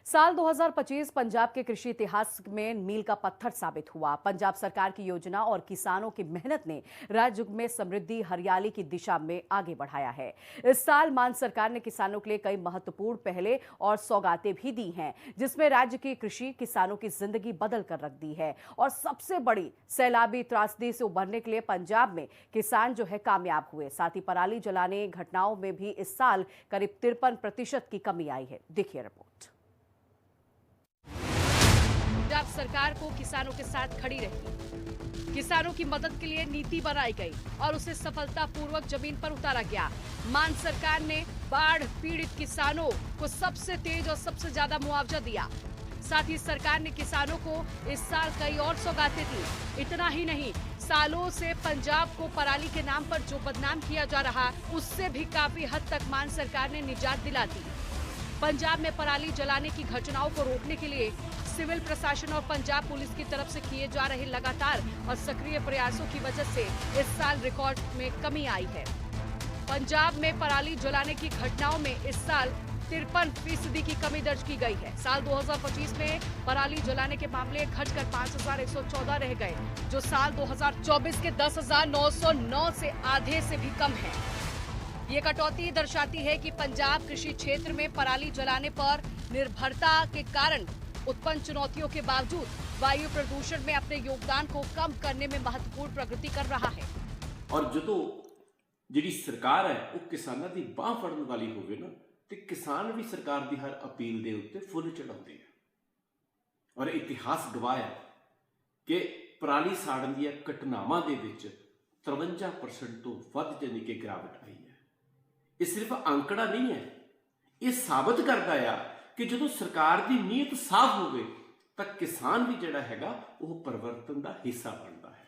साल 2025 पंजाब के कृषि इतिहास में मील का पत्थर साबित हुआ। पंजाब सरकार की योजना और किसानों की मेहनत ने राज्य में समृद्धि हरियाली की दिशा में आगे बढ़ाया है। इस साल मान सरकार ने किसानों के लिए कई महत्वपूर्ण पहले और सौगातें भी दी हैं, जिसमें राज्य की कृषि किसानों की जिंदगी बदल कर रख दी है। और सबसे बड़ी सैलाबी त्रासदी से उबरने के लिए पंजाब में किसान जो है कामयाब हुए। साथ ही पराली जलाने घटनाओं में भी इस साल करीब 53% की कमी आई है। देखिए रिपोर्ट। पंजाब सरकार को किसानों के साथ खड़ी रही, किसानों की मदद के लिए नीति बनाई गई और उसे सफलतापूर्वक जमीन पर उतारा गया। मान सरकार ने बाढ़ पीड़ित किसानों को सबसे तेज और सबसे ज्यादा मुआवजा दिया। साथ ही सरकार ने किसानों को इस साल कई और सौगातें दी। इतना ही नहीं, सालों से पंजाब को पराली के नाम पर जो बदनाम किया जा रहा, उससे भी काफी हद तक मान सरकार ने निजात दिला दी। पंजाब में पराली जलाने की घटनाओं को रोकने के लिए सिविल प्रशासन और पंजाब पुलिस की तरफ से किए जा रहे लगातार और सक्रिय प्रयासों की वजह से इस साल रिकॉर्ड में कमी आई है। पंजाब में पराली जलाने की घटनाओं में इस साल 53% की कमी दर्ज की गई है। साल 2025 में पराली जलाने के मामले घटकर 5114 रह गए, जो साल 2024 के 10,909 से आधे से भी कम है। ये कटौती दर्शाती है कि पंजाब कृषि क्षेत्र में पराली जलाने पर निर्भरता के कारण उत्पन्न चुनौतियों के बावजूद वायु प्रदूषण में अपने योगदान को कम करने में महत्वपूर्ण प्रगति कर रहा है। और जो ਜਿਹੜੀ ਸਰਕਾਰ ਹੈ ਉਹ ਕਿਸਾਨਾਂ ਦੀ ਬਾਹ ਫੜਨ ਵਾਲੀ ਹੋਵੇ ਨਾ ਤੇ ਕਿਸਾਨ ਵੀ ਸਰਕਾਰ ਦੀ ਹਰ ਅਪੀਲ ਦੇ ਉੱਤੇ ਫੁੱਲ ਚੜਾਉਂਦੇ ਆ। ਔਰ ਇਤਿਹਾਸ ਗਵਾਹ ਹੈ ਕਿ ਪਰਾਲੀ ਸਾੜਨ ਦੀਆਂ ਘਟਨਾਵਾਂ ਦੇ ਵਿੱਚ 53% ਤੋਂ ਵੱਧ ਜਾਨੀ ਕਿ ਗਿਰਾਵਟ ਆਈ ਹੈ। ਇਹ ਸਿਰਫ ਅੰਕੜਾ ਨਹੀਂ ਹੈ, ਇਹ ਸਾਬਤ ਕਰਦਾ ਆ ਕਿ ਜਦੋਂ ਸਰਕਾਰ ਦੀ ਨੀਅਤ ਸਾਫ਼ ਹੋਵੇ ਤਾਂ ਕਿਸਾਨ ਵੀ ਜਿਹੜਾ ਹੈਗਾ ਉਹ ਪਰਿਵਰਤਨ ਦਾ ਹਿੱਸਾ ਬਣਦਾ ਹੈ।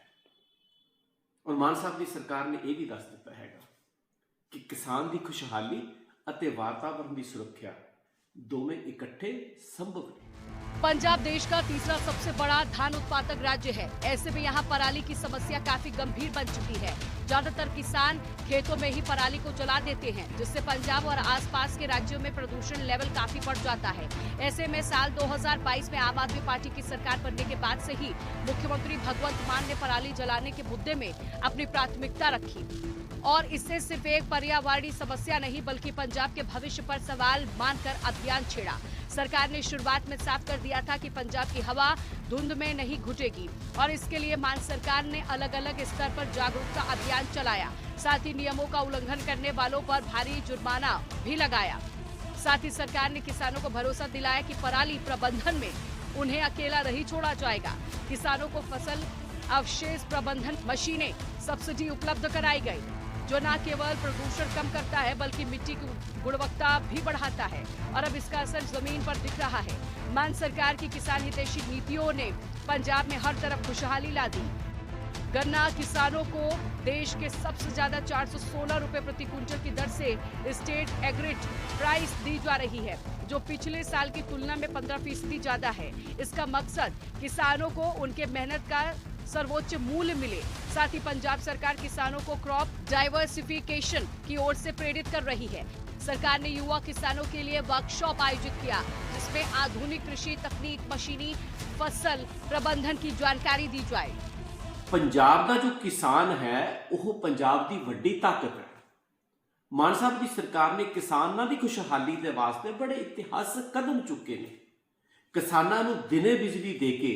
ਔਰ ਮਾਨ ਸਾਹਿਬ ਦੀ ਸਰਕਾਰ ਨੇ ਇਹ ਵੀ ਦੱਸ ਦਿੱਤਾ ਹੈਗਾ ਕਿ ਕਿਸਾਨ ਦੀ ਖੁਸ਼ਹਾਲੀ ਅਤੇ ਵਾਤਾਵਰਣ ਦੀ ਸੁਰੱਖਿਆ ਦੋਵੇਂ ਇਕੱਠੇ ਸੰਭਵ ਨੇ। पंजाब देश का तीसरा सबसे बड़ा धान उत्पादक राज्य है। ऐसे में यहाँ पराली की समस्या काफी गंभीर बन चुकी है। ज्यादातर किसान खेतों में ही पराली को जला देते हैं, जिससे पंजाब और आसपास के राज्यों में प्रदूषण लेवल काफी बढ़ जाता है। ऐसे में साल 2022 में आम आदमी पार्टी की सरकार बनने के बाद से ही मुख्यमंत्री भगवंत मान ने पराली जलाने के मुद्दे में अपनी प्राथमिकता रखी और इससे सिर्फ एक पर्यावरणीय समस्या नहीं बल्कि पंजाब के भविष्य पर सवाल मानकर अभियान छेड़ा। सरकार ने शुरुआत में साफ कर दिया था कि पंजाब की हवा धुंध में नहीं घुटेगी और इसके लिए मान सरकार ने अलग अलग स्तर पर जागरूकता अभियान चलाया। साथ ही नियमों का उल्लंघन करने वालों पर भारी जुर्माना भी लगाया। साथ ही सरकार ने किसानों को भरोसा दिलाया कि पराली प्रबंधन में उन्हें अकेला नहीं छोड़ा जाएगा। किसानों को फसल अवशेष प्रबंधन मशीनें सब्सिडी उपलब्ध कराई गई, जो न केवल प्रदूषण कम करता है बल्कि मिट्टी की गुणवत्ता भी बढ़ाता है और अब इसका असर जमीन पर दिख रहा है। मान सरकार की किसान हितैषी नीतियों ने पंजाब में हर तरफ खुशहाली ला दी। गन्ना किसानों को देश के सबसे ज्यादा 416 रुपए प्रति क्विंटल की दर से स्टेट एग्रीड प्राइस दी जा रही है, जो पिछले साल की तुलना में 15% ज्यादा है। इसका मकसद किसानों को उनके मेहनत का सर्वोच्च मूल्य मिले। साथ ही पंजाब सरकार किसानों को क्रॉप डाइवर्सिफिकेशन की ओर से प्रेरित कर रही है। सरकार ने युवा किसानों के लिए वर्कशॉप आयोजित किया, जिसमें आधुनिक कृषि तकनीक, मशीनी फसल प्रबंधन की जानकारी दी जाए। ਪੰਜਾਬ ਦਾ ਜੋ ਕਿਸਾਨ ਹੈ ਉਹ ਪੰਜਾਬ ਦੀ ਵੱਡੀ ਤਾਕਤ ਹੈ। ਮਾਨ ਸਾਹਿਬ ਦੀ ਸਰਕਾਰ ਨੇ ਕਿਸਾਨਾਂ ਦੀ ਖੁਸ਼ਹਾਲੀ ਦੇ ਵਾਸਤੇ ਬੜੇ ਇਤਿਹਾਸਕ ਕਦਮ ਚੁੱਕੇ ਨੇ। ਕਿਸਾਨਾਂ ਨੂੰ ਦਿਨੇ ਬਿਜਲੀ ਦੇ ਕੇ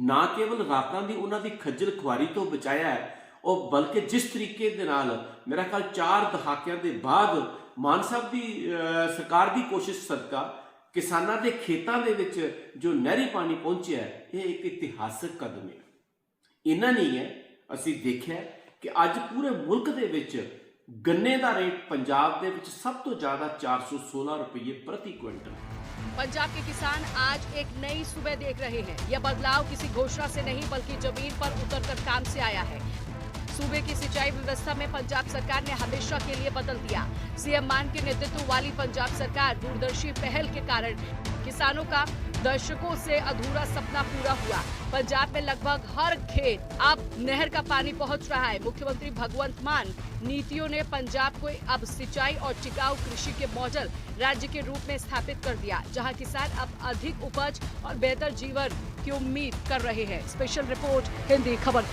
ਨਾ ਕੇਵਲ ਰਾਤਾਂ ਦੀ ਉਹਨਾਂ ਦੀ ਖੱਜਲ ਖੁਆਰੀ ਤੋਂ ਬਚਾਇਆ ਹੈ, ਉਹ ਬਲਕਿ ਜਿਸ ਤਰੀਕੇ ਦੇ ਨਾਲ ਮੇਰਾ ਖਿਆਲ 4 ਦਹਾਕਿਆਂ ਦੇ ਬਾਅਦ ਮਾਨ ਸਾਹਿਬ ਦੀ ਸਰਕਾਰ ਦੀ ਕੋਸ਼ਿਸ਼ ਸਦਕਾ ਕਿਸਾਨਾਂ ਦੇ ਖੇਤਾਂ ਦੇ ਵਿੱਚ ਜੋ ਨਹਿਰੀ ਪਾਣੀ ਪਹੁੰਚਿਆ, ਇਹ ਇੱਕ ਇਤਿਹਾਸਕ ਕਦਮ ਹੈ। ਇੰਨਾ ਨਹੀਂ ਹੈ, ਅਸੀਂ ਦੇਖਿਆ ਕਿ ਅੱਜ ਪੂਰੇ ਮੁਲਕ ਦੇ ਵਿੱਚ गन्ने का रेट पंजाब के विच सब तो ज्यादा 416 रुपये प्रति क्विंटल। पंजाब के किसान आज एक नई सुबह देख रहे हैं। यह बदलाव किसी घोषणा से नहीं बल्कि जमीन पर उतरकर काम से आया है। सूबे की सिंचाई व्यवस्था में पंजाब सरकार ने हमेशा के लिए बदल दिया। सीएम मान के नेतृत्व वाली पंजाब सरकार दूरदर्शी पहल के कारण किसानों का दशकों से अधूरा सपना पूरा हुआ। पंजाब में लगभग हर खेत अब नहर का पानी पहुंच रहा है। मुख्यमंत्री भगवंत मान नीतियों ने पंजाब को अब सिंचाई और टिकाऊ कृषि के मॉडल राज्य के रूप में स्थापित कर दिया, जहां किसान अब अधिक उपज और बेहतर जीवन की उम्मीद कर रहे हैं। स्पेशल रिपोर्ट हिंदी खबर।